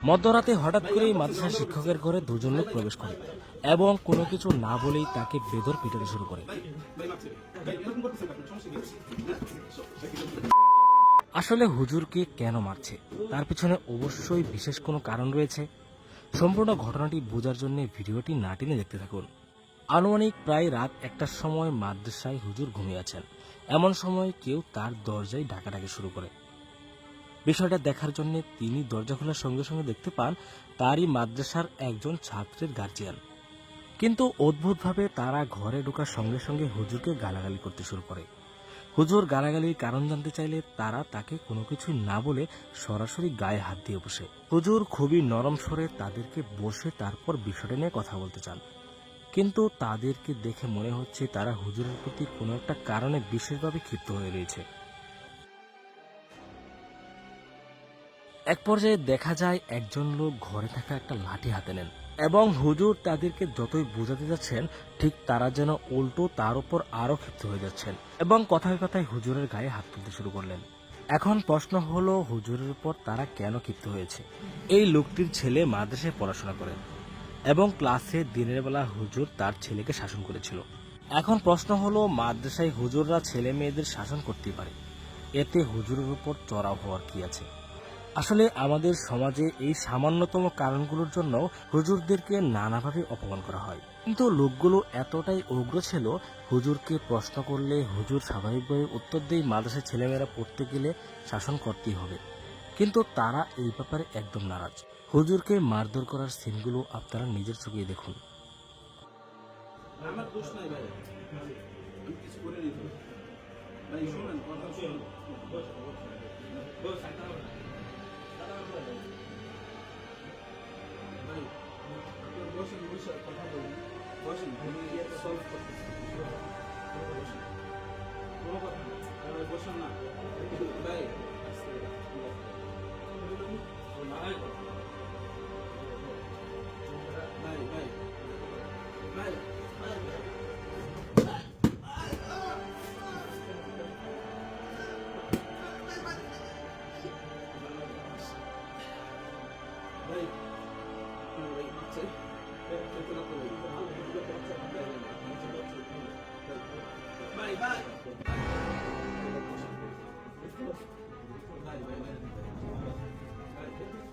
মধ্যরাতে হঠাৎ করেই মাদ্রাসা শিক্ষকের ঘরে দুজন লোক প্রবেশ করে এবং কোনো কিছু না বলেই তাকে বেদর পিটাতে শুরু করে। আসলে হুজুরকে কেন মারছে তার পিছনে অবশ্যই বিশেষ কোনো কারণ রয়েছে। সম্পূর্ণ ঘটনাটি বোঝার জন্য ভিডিওটি না টেনে দেখতে থাকুন। আনুমানিক প্রায় রাত 1টার সময় মাদ্রাসায় হুজুর ঘুমিয়ে আছেন। এমন সময় কেউ তার দরজায় ডাকাডাকি শুরু করে। বিষয়টা দেখার জন্য তিনি দরজা খোলার সঙ্গে সঙ্গে দেখতে পান তারই মাদ্রাসার একজন ছাত্রের গার্জিয়ান। কিন্তু অদ্ভুতভাবে তারা ঘরে ঢোকার সঙ্গে সঙ্গে হুজুরকে গালাগালি করতে শুরু করে। হুজুর গালাগালির কারণ জানতে চাইলে তারা তাকে কোনো কিছু না বলে সরাসরি গায়ে হাত দিয়ে বসে। হুজুর খুবই নরম স্বরে তাদেরকে বসে তারপর বিষয়টা নিয়ে কথা বলতে চান, কিন্তু তাদেরকে দেখে মনে হচ্ছে তারা হুজুরের প্রতি কোনো একটা কারণে বিশেষভাবে ক্ষিপ্ত হয়ে রয়েছে। এক পর্যায়ে দেখা যায় একজন লোক ঘরে থাকা একটা লাঠি হাতে নেন এবং হুজুর তাদেরকে যতই বোঝাতে যাচ্ছেন ঠিক তারা যেন উল্টো তার উপর আরো ক্ষিপ্ত হয়ে যাচ্ছেন এবং কথায় কথায় হুজুরের গায়ে হাত তুলতে শুরু করলেন। এখন প্রশ্ন হলো হুজুরের উপর তারা কেন ক্ষিপ্ত হয়েছে। এই লোকটির ছেলে মাদ্রাসায় পড়াশোনা করেন এবং ক্লাসে দিনের বেলা হুজুর তার ছেলেকে শাসন করেছিল। এখন প্রশ্ন হলো মাদ্রাসায় হুজুররা ছেলে মেয়েদের শাসন করতেই পারে, এতে হুজুরের উপর চড়াও হওয়ার কি আছে। আসলে আমাদের সমাজে এই সামান্যতম কারণগুলোর জন্য হুজুরদেরকে নানাভাবে অপমান করা হয়, কিন্তু লোকগুলো এতটাই উগ্র ছিল হুজুরকে প্রশ্ন করলে হুজুর স্বাভাবিকভাবে উত্তর দিয়ে মাদ্রাসায় ছেলেমেয়েরা পড়তে গেলে শাসন করতেই হবে, কিন্তু তারা এই ব্যাপারে একদম নারাজ। হুজুরকে মারধর করার সিনগুলো আপনারা নিজের চোখে দেখুন। আমার দোষ নাই ভাই, আমি কিছু করে নিত ভাই, শুনেন কথা শুনুন। ভাই বসেন, বসে কথা বলুন, বসেন, আমি সলভ করতেছি। বসেন, কোনো কথা না ভাই, বসেন না ভাই, ভাই ভাই ভাই ভাই ভাই মারছে, ভাই ভাই ভাই ভাই ভাই